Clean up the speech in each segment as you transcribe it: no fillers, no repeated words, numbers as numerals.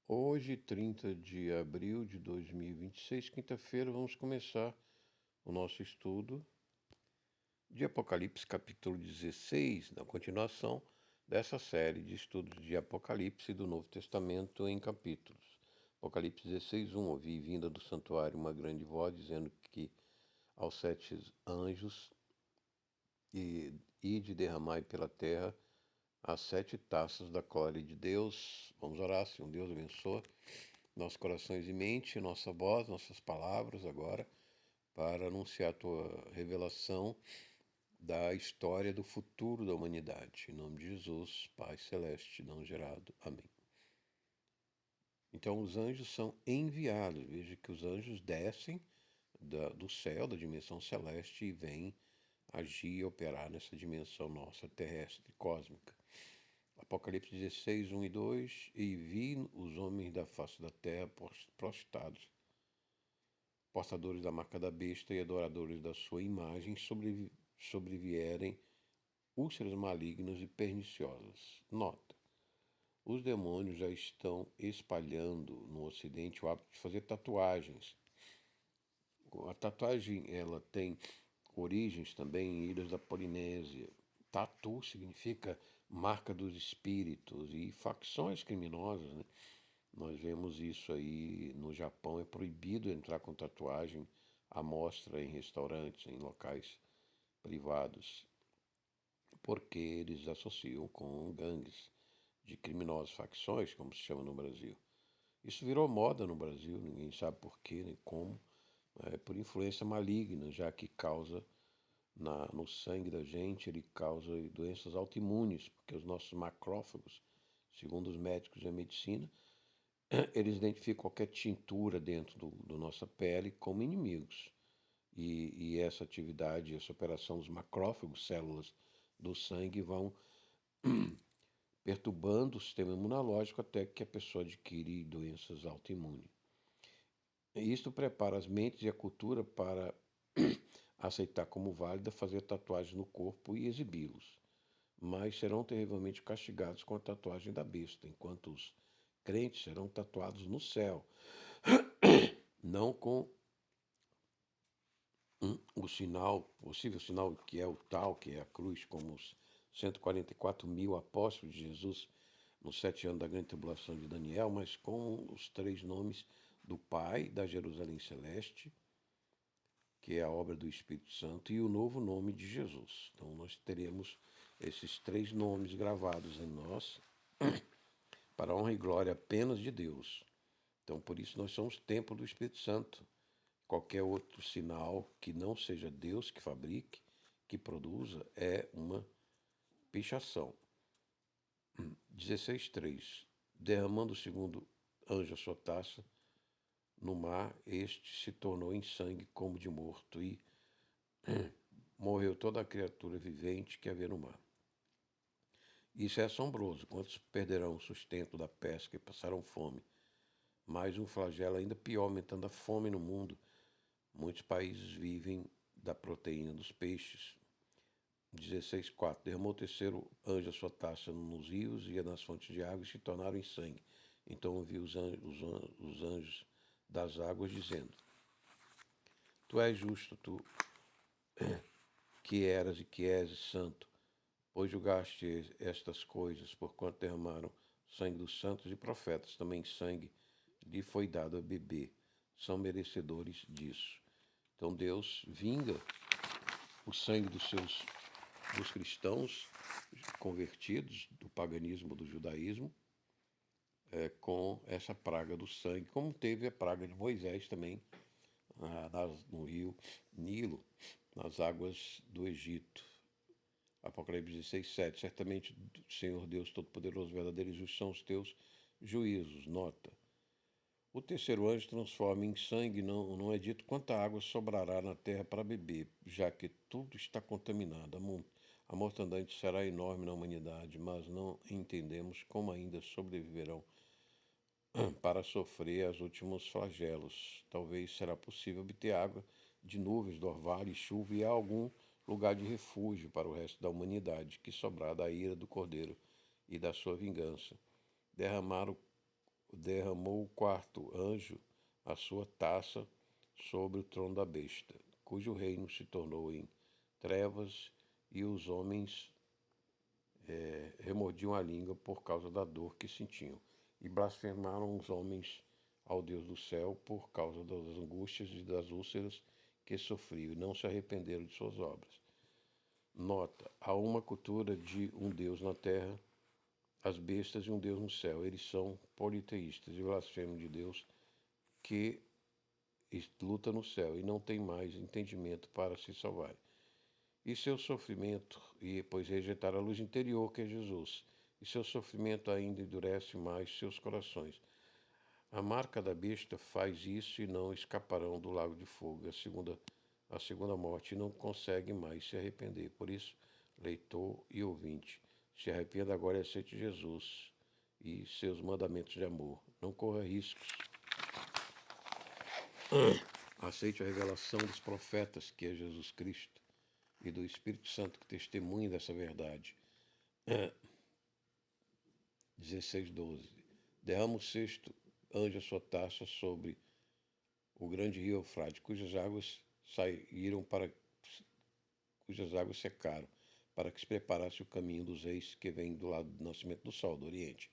Hoje, 30 de abril de 2026, quinta-feira, vamos começar o nosso estudo de Apocalipse, capítulo 16, na continuação dessa série de estudos de Apocalipse do Novo Testamento em capítulos. Apocalipse 16, 1. Ouvi vinda do santuário uma grande voz dizendo que aos 7 anjos ide derramai pela terra as 7 taças da glória de Deus. Vamos orar, Senhor Deus abençoe nossos corações e mente, nossa voz, nossas palavras agora, para anunciar a tua revelação da história do futuro da humanidade. Em nome de Jesus, Pai Celeste, não gerado. Amém. Então, os anjos são enviados. Veja que os anjos descem do céu, da dimensão celeste, e vêm agir e operar nessa dimensão nossa terrestre, cósmica. Apocalipse 16, 1 e 2. E vi os homens da face da terra prostrados, portadores da marca da besta e adoradores da sua imagem, sobrevierem úlceras malignas e perniciosas. Nota: os demônios já estão espalhando no Ocidente o hábito de fazer tatuagens. A tatuagem ela tem origens também em ilhas da Polinésia. Tatu significa marca dos espíritos e facções criminosas, né? Nós vemos isso aí no Japão, é proibido entrar com tatuagem à mostra em restaurantes, em locais privados, porque eles associam com gangues de criminosos, facções, como se chama no Brasil. Isso virou moda no Brasil, ninguém sabe por quê, nem como, por influência maligna, já que causa no sangue da gente, ele causa doenças autoimunes, porque os nossos macrófagos, segundo os médicos e a medicina, eles identificam qualquer tintura dentro do nossa pele como inimigos. E essa atividade, essa operação dos macrófagos, células do sangue, vão perturbando o sistema imunológico até que a pessoa adquire doenças autoimunes. E isto prepara as mentes e a cultura para aceitar como válida fazer tatuagens no corpo e exibi-los. Mas serão terrivelmente castigados com a tatuagem da besta, enquanto os crentes serão tatuados no céu, não com o sinal, possível sinal que é o tal, que é a cruz, como os 144 mil apóstolos de Jesus nos 7 anos da grande tribulação de Daniel, mas com os 3 nomes do Pai, da Jerusalém Celeste, que é a obra do Espírito Santo, e o novo nome de Jesus. Então nós teremos esses 3 nomes gravados em nós, para a honra e glória apenas de Deus. Então por isso nós somos templo do Espírito Santo. Qualquer outro sinal que não seja Deus que fabrique, que produza, é uma pichação. 16:3. Derramando o segundo anjo a sua taça no mar, este se tornou em sangue como de morto, e morreu toda a criatura vivente que havia no mar. Isso é assombroso. Quantos perderão o sustento da pesca e passarão fome? Mais um flagelo ainda pior, aumentando a fome no mundo. Muitos países vivem da proteína dos peixes. 16:4. Derramou o terceiro anjo a sua taça nos rios e nas fontes de água e se tornaram em sangue. Então ouvi os anjos das águas dizendo: Tu és justo, tu que eras e que és santo, pois julgaste estas coisas, porquanto derramaram sangue dos santos e profetas, também sangue lhe foi dado a beber. São merecedores disso. Então Deus vinga o sangue dos cristãos convertidos do paganismo, do judaísmo, com essa praga do sangue, como teve a praga de Moisés também no rio Nilo, nas águas do Egito. Apocalipse 16:7. Certamente, Senhor Deus Todo-Poderoso, verdadeiro e justo são os teus juízos. Nota: o terceiro anjo transforma em sangue, não é dito quanta água sobrará na terra para beber, já que tudo está contaminado. A mortandade será enorme na humanidade, mas não entendemos como ainda sobreviverão para sofrer os últimos flagelos. Talvez será possível obter água de nuvens do orvalho e chuva e algum lugar de refúgio para o resto da humanidade que sobrar da ira do Cordeiro e da sua vingança. Derramar derramou o quarto anjo a sua taça sobre o trono da besta, cujo reino se tornou em trevas, e os homens remordiam a língua por causa da dor que sentiam, e blasfemaram os homens ao Deus do céu por causa das angústias e das úlceras que sofriam, e não se arrependeram de suas obras. Nota: há uma cultura de um Deus na terra, as bestas e um Deus no céu. Eles são politeístas e blasfemam de Deus que luta no céu e não tem mais entendimento para se salvar. E seu sofrimento, pois rejeitaram a luz interior que é Jesus, e seu sofrimento ainda endurece mais seus corações. A marca da besta faz isso e não escaparão do lago de fogo, a segunda morte, e não conseguem mais se arrepender. Por isso, leitor e ouvinte, se arrependa agora e aceite Jesus e seus mandamentos de amor. Não corra riscos. Aceite a revelação dos profetas, que é Jesus Cristo, e do Espírito Santo, que testemunha dessa verdade. 16:12. Derrama o sexto anjo a sua taça sobre o grande rio Eufrate, cujas águas secaram, para que se preparasse o caminho dos reis que vem do lado do nascimento do sol, do Oriente.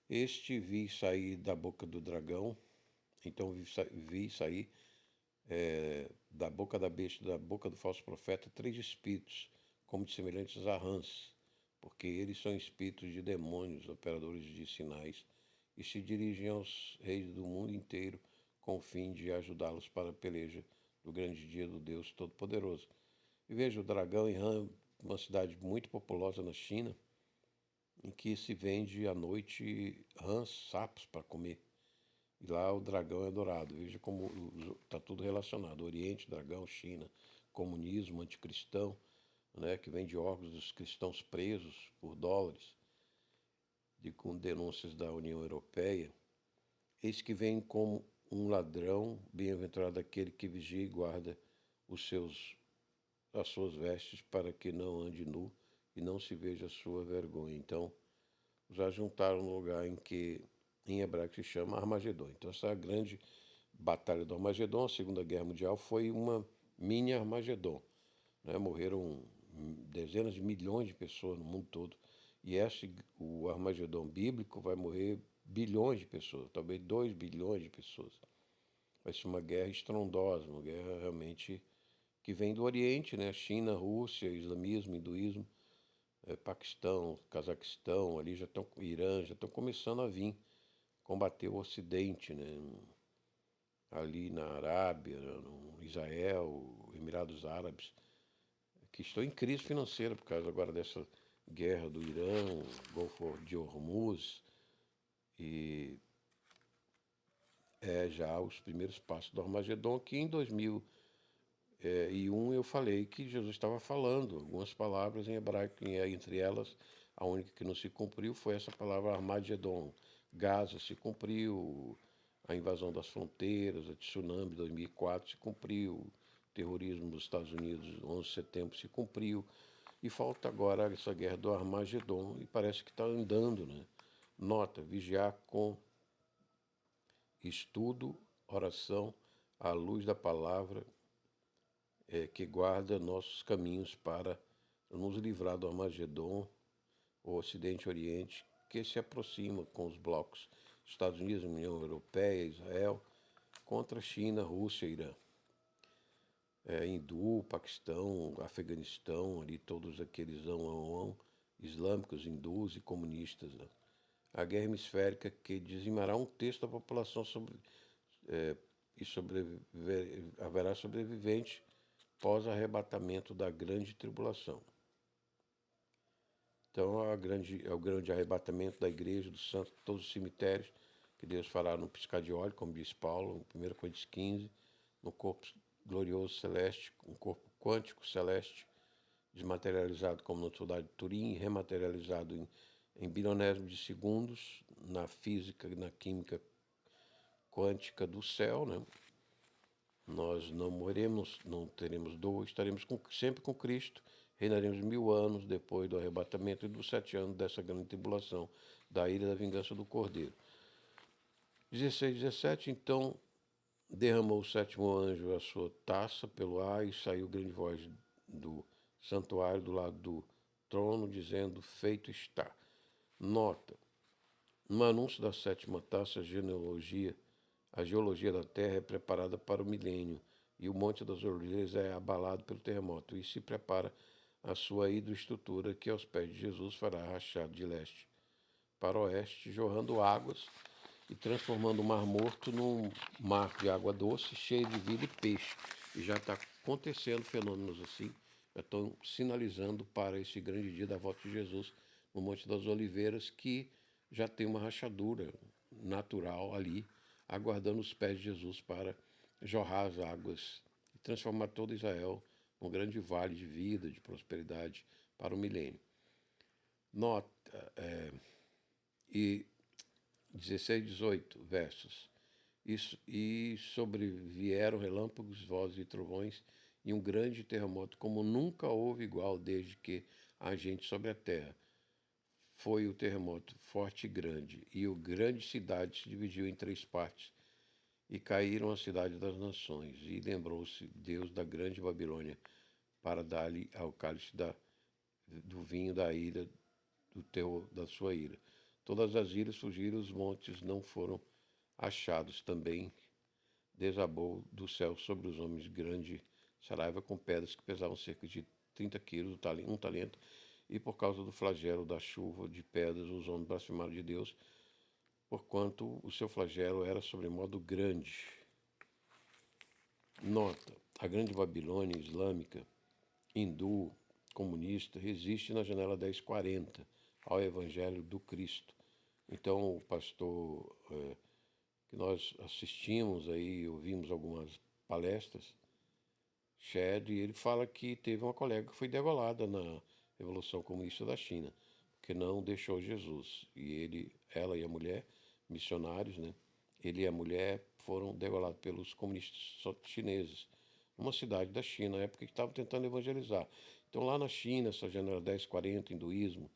Este vi sair da boca do dragão, então vi sair da boca da besta, da boca do falso profeta, 3 espíritos, como de semelhantes a rãs, porque eles são espíritos de demônios, operadores de sinais, e se dirigem aos reis do mundo inteiro com o fim de ajudá-los para a peleja do grande dia do Deus Todo-Poderoso. E veja, o dragão em Han, uma cidade muito populosa na China, em que se vende à noite rãs, sapos para comer. E lá o dragão é adorado. Veja como está tudo relacionado. Oriente, dragão, China, comunismo, anticristão, né, que vem de órgãos dos cristãos presos por dólares, com denúncias da União Europeia. Eis que vem como um ladrão, bem-aventurado aquele que vigia e guarda as suas vestes, para que não ande nu e não se veja a sua vergonha. Então, já juntaram no lugar em hebraico se chama Armagedon. Então, essa grande batalha do Armagedon, a Segunda Guerra Mundial, foi uma mini Armagedon, né? Morreram dezenas de milhões de pessoas no mundo todo. E o Armagedon bíblico vai morrer bilhões de pessoas, talvez 2 bilhões de pessoas. Vai ser uma guerra estrondosa, uma guerra realmente que vem do Oriente, né? China, Rússia, islamismo, hinduísmo, Paquistão, Cazaquistão, ali já estão, Irã, já estão começando a vir combater o Ocidente, né? Ali na Arábia, no Israel, Emirados Árabes, que estão em crise financeira por causa agora dessa guerra do Irã, Golfo de Hormuz, e já os primeiros passos do Armagedon, que em 2001 eu falei que Jesus estava falando algumas palavras em hebraico, e entre elas a única que não se cumpriu foi essa palavra Armagedon. Gaza se cumpriu, a invasão das fronteiras, a tsunami de 2004 se cumpriu, o terrorismo dos Estados Unidos, 11 de setembro, se cumpriu, e falta agora essa guerra do Armagedon, e parece que está andando, né? Nota: vigiar com estudo, oração, à luz da palavra, que guarda nossos caminhos para nos livrar do Armagedon, o Ocidente e Oriente, que se aproxima com os blocos Estados Unidos, União Europeia, Israel, contra China, Rússia e Irã. Hindu, Paquistão, Afeganistão, ali todos aqueles islâmicos, hindus e comunistas. Né? A guerra hemisférica que dizimará um terço da população haverá sobrevivente pós-arrebatamento da grande tribulação. Então, é o grande arrebatamento da igreja, dos santos, de todos os cemitérios, que Deus fará no piscar de olho, como diz Paulo, em 1 Coríntios 15, no corpo glorioso celeste, um corpo quântico celeste, desmaterializado como na Soldado de Turim, rematerializado em bilionésimo de segundos, na física e na química quântica do céu, né? Nós não morreremos, não teremos dor, estaremos sempre com Cristo, reinaremos 1000 anos depois do arrebatamento e dos 7 anos dessa grande tribulação, da ira e da vingança do Cordeiro. 16, 17, então derramou o sétimo anjo a sua taça pelo ar e saiu grande voz do santuário do lado do trono, dizendo: feito está. Nota: no anúncio da sétima taça, a geologia da Terra é preparada para o milênio e o Monte das Oliveiras é abalado pelo terremoto e se prepara a sua hidroestrutura que aos pés de Jesus fará rachar de leste para oeste, jorrando águas e transformando o Mar Morto num mar de água doce, cheio de vida e peixe. E já está acontecendo fenômenos assim, já estão sinalizando para esse grande dia da volta de Jesus no Monte das Oliveiras, que já tem uma rachadura natural ali, aguardando os pés de Jesus para jorrar as águas e transformar todo Israel num grande vale de vida, de prosperidade para o milênio. Nota, e 16, 18 versos. E sobrevieram relâmpagos, vozes e trovões, e um grande terremoto, como nunca houve igual desde que há gente sobre a terra. Foi o terremoto forte e grande, e a grande cidade se dividiu em 3 partes, e caíram a cidade das nações. E lembrou-se Deus da grande Babilônia, para dar-lhe ao cálice do vinho da ira, da sua ira. Todas as ilhas fugiram, os montes não foram achados. Também desabou do céu sobre os homens grande saraiva com pedras que pesavam cerca de 30 quilos, um talento, e por causa do flagelo da chuva de pedras, os homens blasfemaram de Deus, porquanto o seu flagelo era sobremodo grande. Nota: a grande Babilônia islâmica, hindu, comunista, resiste na janela 1040 ao Evangelho do Cristo. Então, o pastor que nós assistimos aí, ouvimos algumas palestras, Shed, e ele fala que teve uma colega que foi degolada na Revolução Comunista da China, que não deixou Jesus. E ela e a mulher, missionários, né? Ele e a mulher foram degolados pelos comunistas chineses, numa cidade da China, na época que estavam tentando evangelizar. Então, lá na China, essa janela 1040, hinduísmo,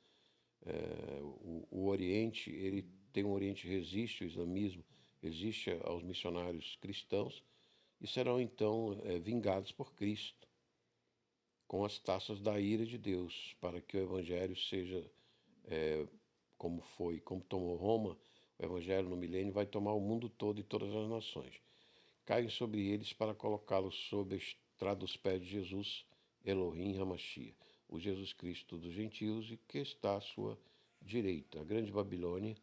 o Oriente, ele tem um Oriente que resiste ao islamismo, resiste aos missionários cristãos, e serão então vingados por Cristo com as taças da ira de Deus, para que o Evangelho seja como tomou Roma, o Evangelho no milênio vai tomar o mundo todo e todas as nações. Caem sobre eles para colocá-los sob a estrada dos pés de Jesus, Elohim Hamashia, o Jesus Cristo dos gentios, e que está à sua direita. A grande Babilônia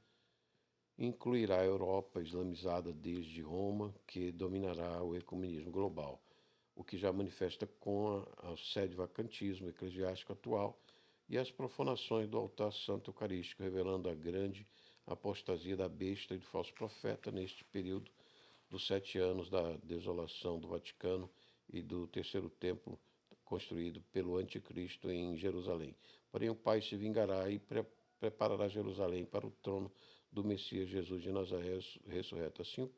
incluirá a Europa islamizada desde Roma, que dominará o ecumenismo global, o que já manifesta com a sede vacantismo eclesiástico atual e as profanações do altar santo eucarístico, revelando a grande apostasia da besta e do falso profeta neste período dos 7 anos da desolação do Vaticano e do terceiro templo construído pelo anticristo em Jerusalém. Porém, o Pai se vingará e preparará Jerusalém para o trono do Messias Jesus de Nazaré ressurreto. Assim,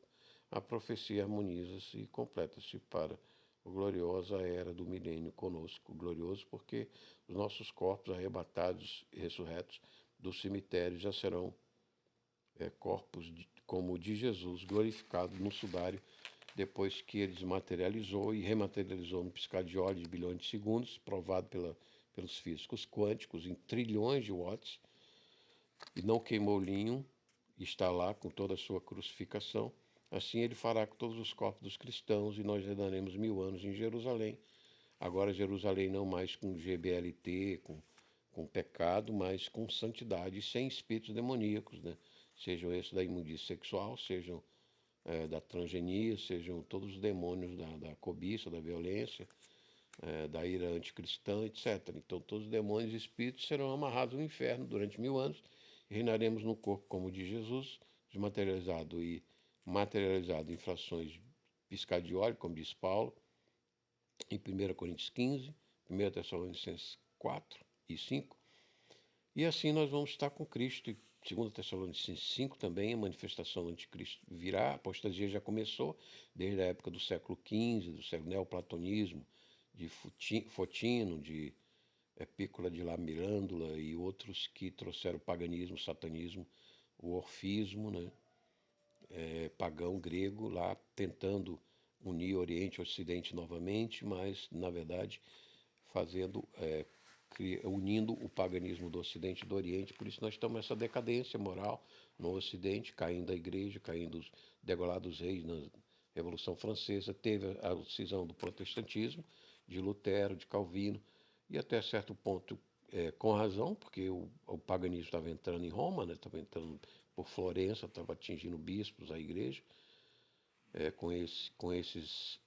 a profecia harmoniza-se e completa-se para a gloriosa era do milênio conosco. Glorioso porque os nossos corpos arrebatados e ressurretos do cemitério já serão corpos como o de Jesus, glorificado no sudário, depois que ele desmaterializou e rematerializou no piscar de olhos de bilhões de segundos, provado pelos físicos quânticos em trilhões de watts, e não queimou linho, está lá com toda a sua crucificação. Assim ele fará com todos os corpos dos cristãos, e nós reinaremos 1000 anos em Jerusalém. Agora Jerusalém não mais com GBLT, com pecado, mas com santidade, sem espíritos demoníacos, né? Sejam esses da imundícia sexual, sejam da transgenia, sejam todos os demônios da cobiça, da violência, da ira anticristã, etc. Então todos os demônios e espíritos serão amarrados no inferno durante 1000 anos e reinaremos no corpo como o de Jesus, desmaterializado e materializado em frações de piscar de óleo, como diz Paulo, em 1 Coríntios 15, 1 Tessalonicenses 4 e 5. E assim nós vamos estar com Cristo. E 2 Tessalonicenses 5 também, a manifestação do anticristo virá, a apostasia já começou, desde a época do século XV, do século neoplatonismo, de Fotino, de Epícola de La Mirandula e outros que trouxeram o paganismo, o satanismo, o orfismo, né? pagão grego lá tentando unir Oriente e Ocidente novamente, mas na verdade fazendo unindo o paganismo do Ocidente e do Oriente. Por isso nós estamos nessa decadência moral no Ocidente, caindo a igreja, caindo os degolados reis na Revolução Francesa, teve a cisão do protestantismo, de Lutero, de Calvino, e até certo ponto com razão, porque o paganismo estava entrando em Roma, né, estava entrando por Florença, estava atingindo bispos, a igreja, com esses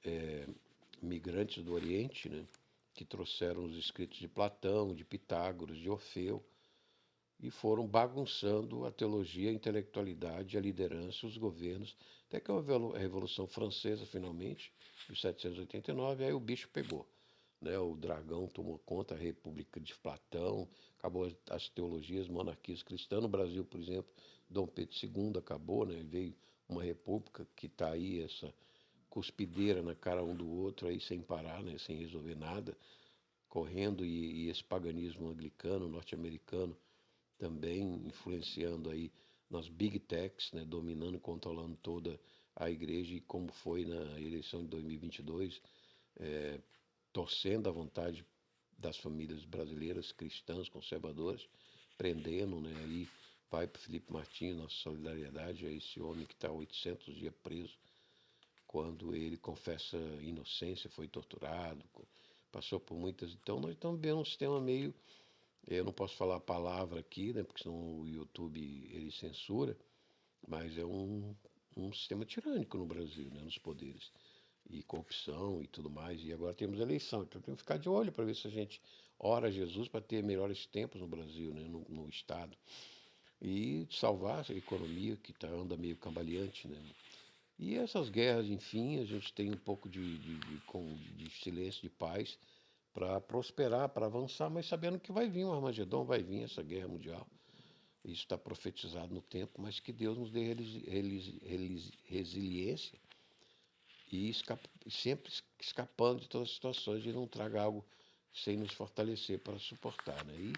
migrantes do Oriente, né, que trouxeram os escritos de Platão, de Pitágoras, de Orfeu, e foram bagunçando a teologia, a intelectualidade, a liderança, os governos, até que houve a Revolução Francesa, finalmente, em 1789, aí o bicho pegou. Né? O dragão tomou conta, a República de Platão, acabou as teologias, monarquias cristãs. No Brasil, por exemplo, Dom Pedro II acabou, né? Veio uma república que está aí, essa cuspideira na cara um do outro, aí sem parar, né? Sem resolver nada, correndo, e esse paganismo anglicano, norte-americano, também influenciando aí nas big techs, né, dominando e controlando toda a igreja, e como foi na eleição de 2022, torcendo a vontade das famílias brasileiras, cristãs, conservadoras, prendendo, né, aí vai para Felipe Martins, nossa solidariedade a esse homem que está 800 dias preso, quando ele confessa inocência, foi torturado, passou por muitas. Então nós estamos vendo um sistema meio, eu não posso falar a palavra aqui, né, porque senão o YouTube ele censura, mas é um sistema tirânico no Brasil, né, nos poderes, e corrupção e tudo mais. E agora temos eleição, então temos que ficar de olho para ver se a gente ora a Jesus para ter melhores tempos no Brasil, né, no Estado, e salvar a economia que anda meio cambaleante, né. E essas guerras, enfim, a gente tem um pouco de silêncio, de paz, para prosperar, para avançar, mas sabendo que vai vir um Armagedon, vai vir essa guerra mundial. Isso está profetizado no tempo, mas que Deus nos dê resiliência e sempre escapando de todas as situações, e não traga algo sem nos fortalecer para suportar. Né? E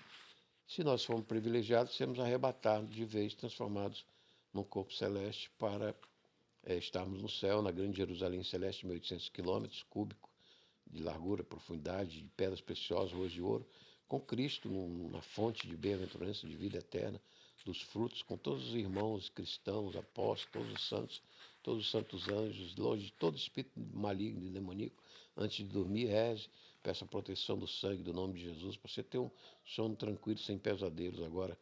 se nós formos privilegiados, seremos arrebatados de vez, transformados num corpo celeste para estarmos no céu, na grande Jerusalém celeste, 1.800 quilômetros cúbicos de largura, profundidade, de pedras preciosas, ruas de ouro, com Cristo na fonte de bem-aventurança, de vida eterna, dos frutos, com todos os irmãos cristãos, apóstolos, todos os santos anjos, longe de todo espírito maligno e demoníaco. Antes de dormir, reze, peça a proteção do sangue, do nome de Jesus, para você ter um sono tranquilo, sem pesadelos. Agora,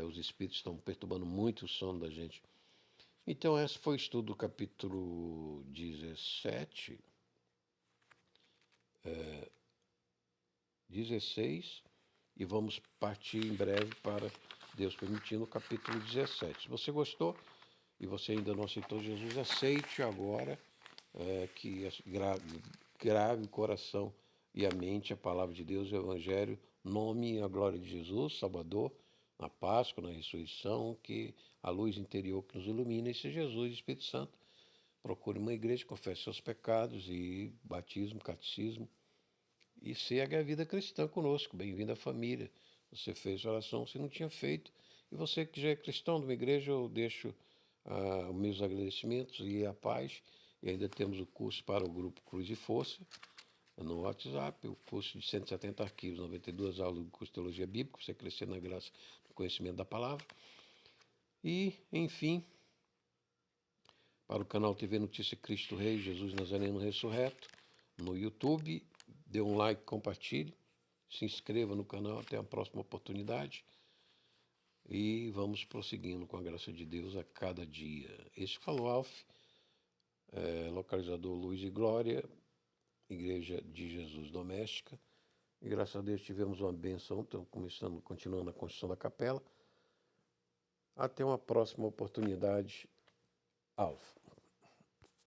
os espíritos estão perturbando muito o sono da gente. Então, esse foi o estudo do capítulo 17, 16, e vamos partir em breve para, Deus permitindo, o capítulo 17. Se você gostou e você ainda não aceitou Jesus, aceite agora, que grave o coração e a mente a palavra de Deus, o Evangelho, nome e a glória de Jesus, Salvador, na Páscoa, na ressurreição, que a luz interior que nos ilumina, esse Jesus, Espírito Santo. Procure uma igreja, confesse seus pecados e batismo, catecismo, e segue a vida cristã conosco. Bem-vindo à família. Você fez oração, você não tinha feito. E você que já é cristão de uma igreja, eu deixo os meus agradecimentos e a paz. E ainda temos o curso para o grupo Cruz e Força no WhatsApp, o curso de 170 arquivos, 92 aulas do curso de Teologia Bíblica, para você crescer na graça, no conhecimento da palavra. E, enfim, para o canal TV Notícia Cristo Rei, Jesus Nazareno Ressurreto, no YouTube. Dê um like, compartilhe, se inscreva no canal. Até a próxima oportunidade. E vamos prosseguindo com a graça de Deus a cada dia. Este falou Alf, localizador Luz e Glória, Igreja de Jesus Doméstica. E graças a Deus tivemos uma benção, estamos continuando a construção da capela. Até uma próxima oportunidade, Alf.